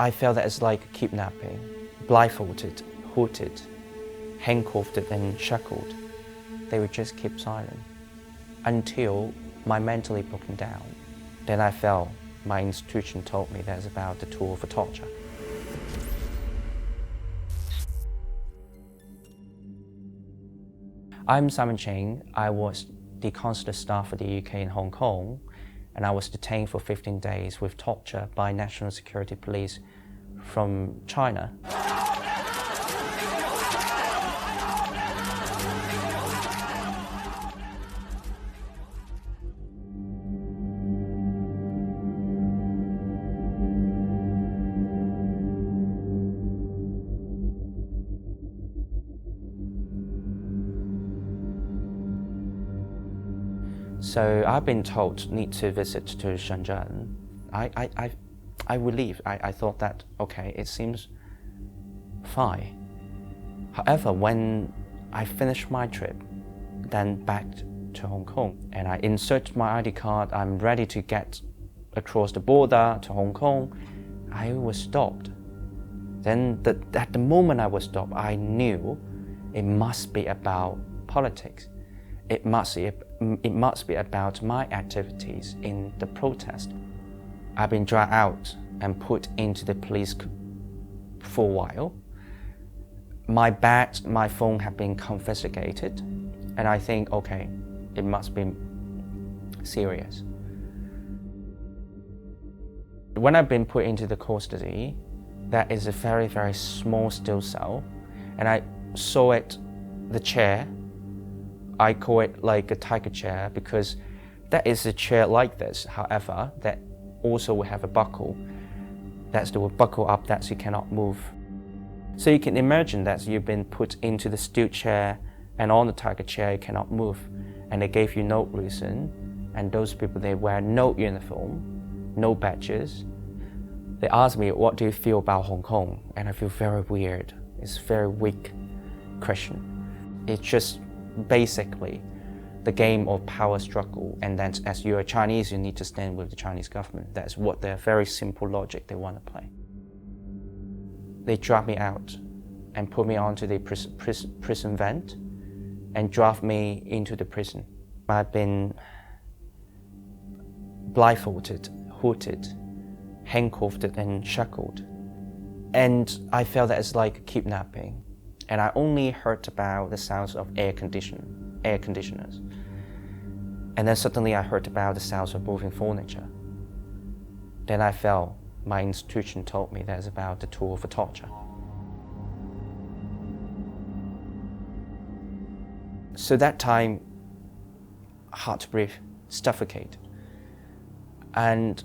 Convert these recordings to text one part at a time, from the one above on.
I felt that it's like kidnapping, blindfolded, hooded, handcuffed and shackled. They would just keep silent until my mentally broken down. Then I felt my institution told me that's about the tool for torture. I'm Simon Ching. I was the consular staff for the UK in Hong Kong, and I was detained for 15 days with torture by National Security Police from China. So I've been told need to visit to Shenzhen. I relieved. I thought that, okay, it seems fine. However, when I finished my trip, then back to Hong Kong, and I insert my ID card, I'm ready to get across the border to Hong Kong, I was stopped. Then at the moment I was stopped, I knew it must be about politics. It must be about my activities in the protest. I've been dragged out and put into the police for a while. My bags, my phone have been confiscated, and I think, okay, it must be serious. When I've been put into the custody, that is a very, very small steel cell, and I saw it, the chair, I call it like a tiger chair because that is a chair like this, however, that also will have a buckle. That's the buckle up that you cannot move. So you can imagine that you've been put into the steel chair and on the tiger chair you cannot move, and they gave you no reason, and those people, they wear no uniform, no badges. They asked me, what do you feel about Hong Kong? And I feel very weird. It's a very weak question. It's just basically the game of power struggle, and then as you're a Chinese, you need to stand with the Chinese government. That's what their very simple logic they want to play. They dragged me out and put me onto the prison vent and drove me into the prison. I've been blindfolded, hooded, handcuffed and shackled, and I felt that it's like kidnapping. And I only heard about the sounds of air conditioners. And then suddenly I heard about the sounds of moving furniture. Then I felt my institution told me that's about the tool for torture. So that time, hard to breathe, suffocated. And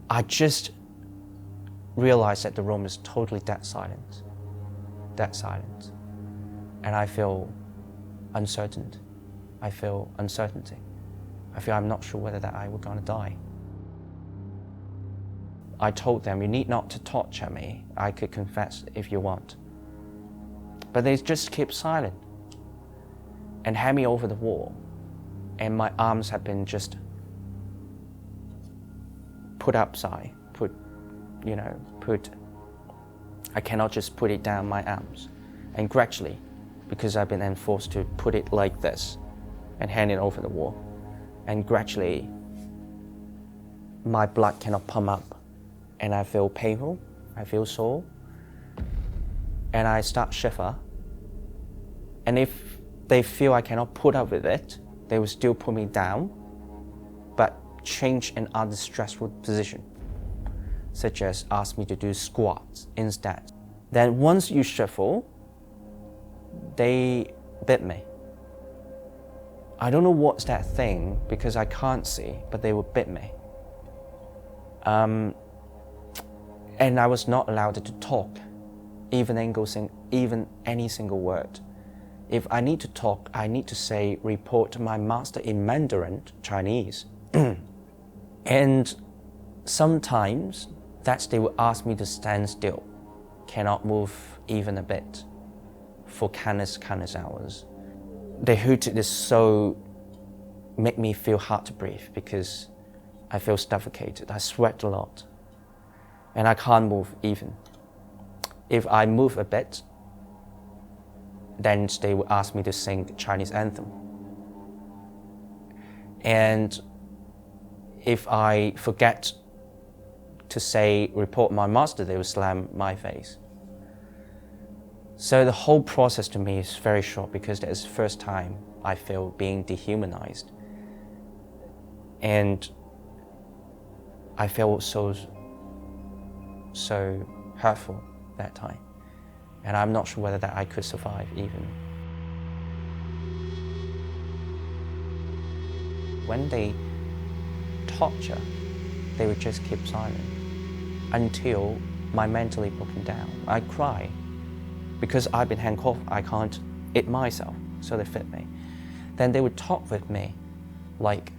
I just realized that the room is totally dead silent. That silence, and I feel uncertain. I feel uncertainty. I feel I'm not sure whether that I were going to die. I told them, you need not to torture me. I could confess if you want. But they just keep silent and hand me over the wall, and my arms have been just put upside, I cannot just put it down my arms. And gradually, because I've been enforced to put it like this and hand it over the wall, and gradually my blood cannot pump up, and I feel painful, I feel sore, and I start shiver. And if they feel I cannot put up with it, they will still put me down, but change another stressful position, such as ask me to do squats instead. Then once you shuffle, they bit me. I don't know what's that thing because I can't see, but they would bit me. And I was not allowed to talk, even any single word. If I need to talk, I need to say, report to my master in Mandarin, Chinese. And sometimes they will ask me to stand still, cannot move even a bit for countless hours. The heat is so make me feel hard to breathe because I feel suffocated. I sweat a lot. and I can't move even. If I move a bit, then they would ask me to sing the Chinese anthem. And if I forget to report my master, they would slam my face. So the whole process to me is very short because that is the first time I feel being dehumanized. And I felt so hurtful that time. And I'm not sure whether that I could survive even. When they torture, they would just keep silent until my mentally broken down. I cry because I've been handcuffed, I can't eat myself, so they fit me. Then they would talk with me like,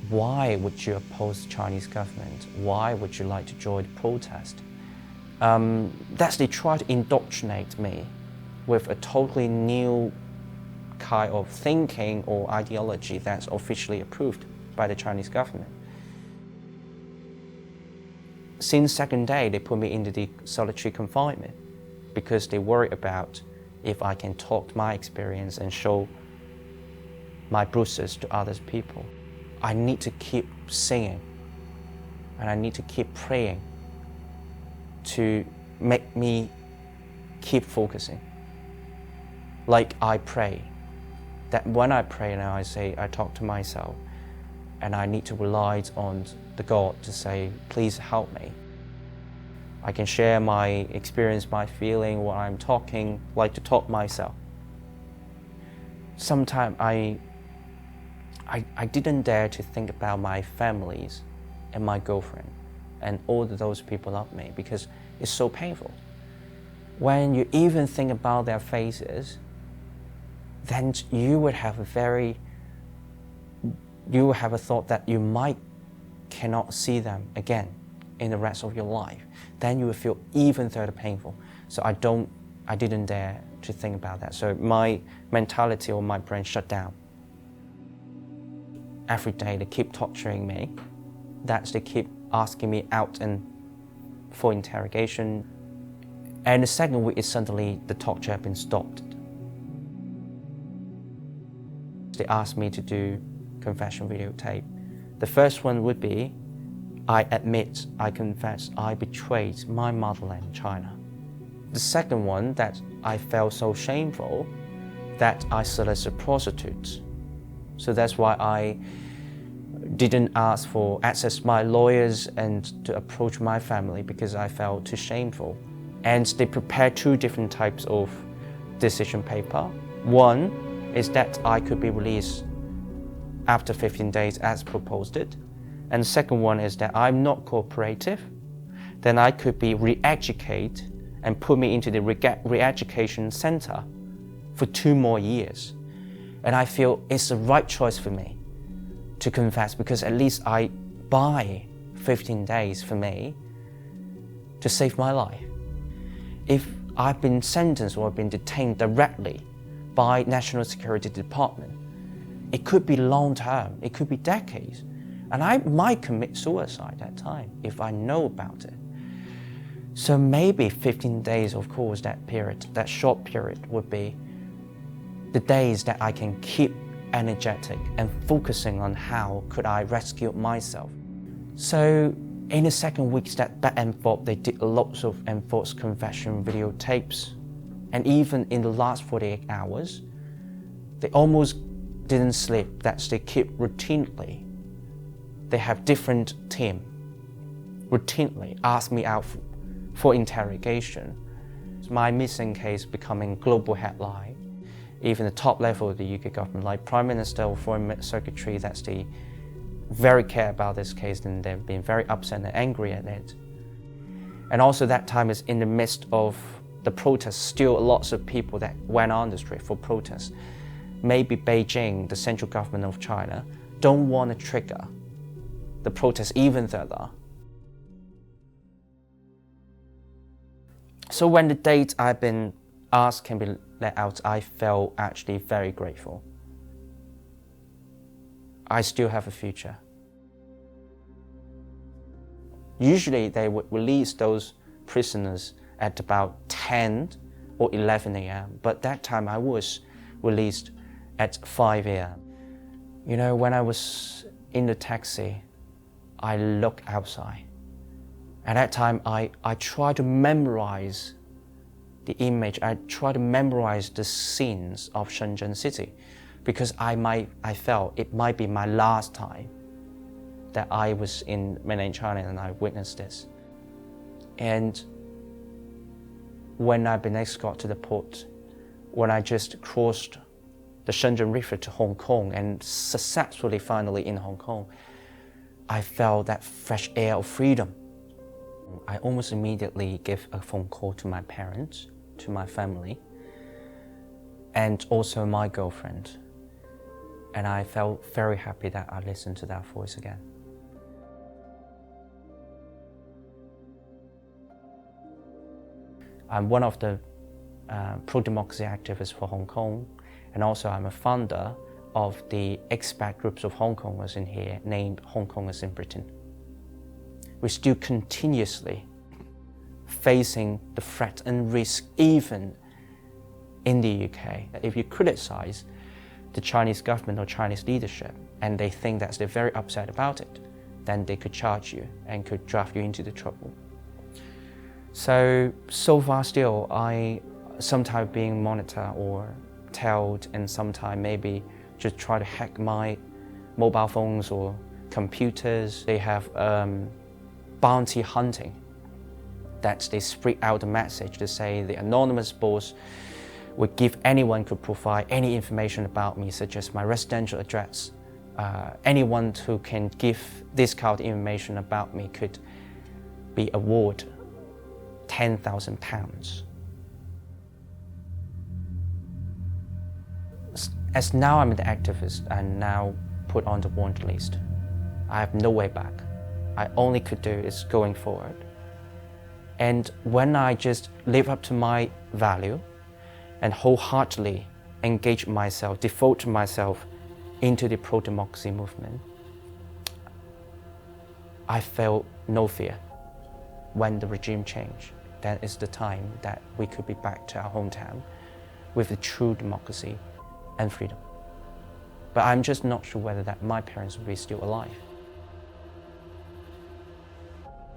why would you oppose the Chinese government? Why would you like to join the protest? They try to indoctrinate me with a totally new kind of thinking or ideology that's officially approved by the Chinese government. Since second day, they put me into the solitary confinement because they worry about if I can talk my experience and show my bruises to other people. I need to keep singing and I need to keep praying to make me keep focusing. Like I pray, that when I pray now I talk to myself and I need to rely on the God to say, please help me. I can share my experience, my feeling, what I'm talking, like to talk myself. Sometimes I didn't dare to think about my families and my girlfriend and all those people love me because it's so painful. When you even think about their faces, then you would have a thought that you might cannot see them again in the rest of your life. Then you will feel even further painful. So I didn't dare to think about that. So my mentality or my brain shut down. Every day they keep torturing me. They keep asking me out and for interrogation. And the second week is suddenly the torture had been stopped. They asked me to do confession videotape. The first one would be, I admit, I confess, I betrayed my motherland, China. The second one, that I felt so shameful that I solicited prostitutes. So that's why I didn't ask for access to my lawyers and to approach my family because I felt too shameful. And they prepared two different types of decision paper. One is that I could be released after 15 days as proposed it. And the second one is that I'm not cooperative, then I could be re-educated and put me into the re-education center for 2 more years. And I feel it's the right choice for me to confess because at least I buy 15 days for me to save my life. If I've been sentenced or I've been detained directly by National Security Department, it could be long term, it could be decades. And I might commit suicide at that time if I know about it. So maybe 15 days, of course, that short period would be the days that I can keep energetic and focusing on how could I rescue myself. So in the second weeks that back and forth, they did lots of enforced confession videotapes. And even in the last 48 hours, they almost didn't sleep, that they keep routinely. They have different team routinely ask me out for interrogation. My missing case becoming global headline. Even the top level of the UK government, like Prime Minister or Foreign Secretary, they very care about this case and they've been very upset and angry at it. And also that time is in the midst of the protests, still lots of people that went on the street for protests. Maybe Beijing, the central government of China, don't want to trigger the protest even further. So when the date I've been asked can be let out, I felt actually very grateful. I still have a future. Usually they would release those prisoners at about 10 or 11 a.m. But that time I was released at 5 a.m. You know, when I was in the taxi, I looked outside. At that time, I tried to memorize the image. I tried to memorize the scenes of Shenzhen city, because I felt it might be my last time that I was in mainland China and I witnessed this. And when I've been escorted to the port, when I just crossed the Shenzhen River to Hong Kong and successfully finally in Hong Kong, I felt that fresh air of freedom. I almost immediately gave a phone call to my parents, to my family, and also my girlfriend. And I felt very happy that I listened to that voice again. I'm one of the pro-democracy activists for Hong Kong, and also I'm a founder of the expat groups of Hong Kongers in here named Hong Kongers in Britain. We're still continuously facing the threat and risk even in the UK. If you criticize the Chinese government or Chinese leadership and they think that they're very upset about it, then they could charge you and could draft you into the trouble. So far still, I sometimes being monitored or told, and sometimes maybe just try to hack my mobile phones or computers. They have bounty hunting, that they spread out the message to say the anonymous boss would give anyone could provide any information about me, such as my residential address. Anyone who can give this kind of information about me could be awarded £10,000. As now I'm an activist and now put on the wanted list, I have no way back. I only could do is going forward. And when I just live up to my value and wholeheartedly engage myself, devote myself into the pro-democracy movement, I felt no fear. When the regime changed, that is the time that we could be back to our hometown with the true democracy and freedom. But I'm just not sure whether that my parents will be still alive.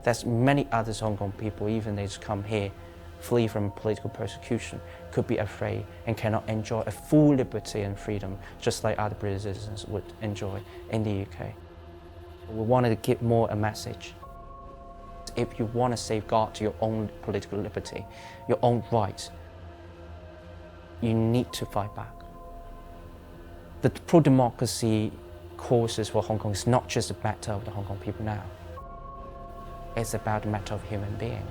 There's many other Hong Kong people, even they come here, flee from political persecution, could be afraid and cannot enjoy a full liberty and freedom, just like other British citizens would enjoy in the UK. We wanted to give more a message. If you want to safeguard your own political liberty, your own rights, you need to fight back. The pro-democracy causes for Hong Kong is not just a matter of the Hong Kong people now. It's about the matter of human being.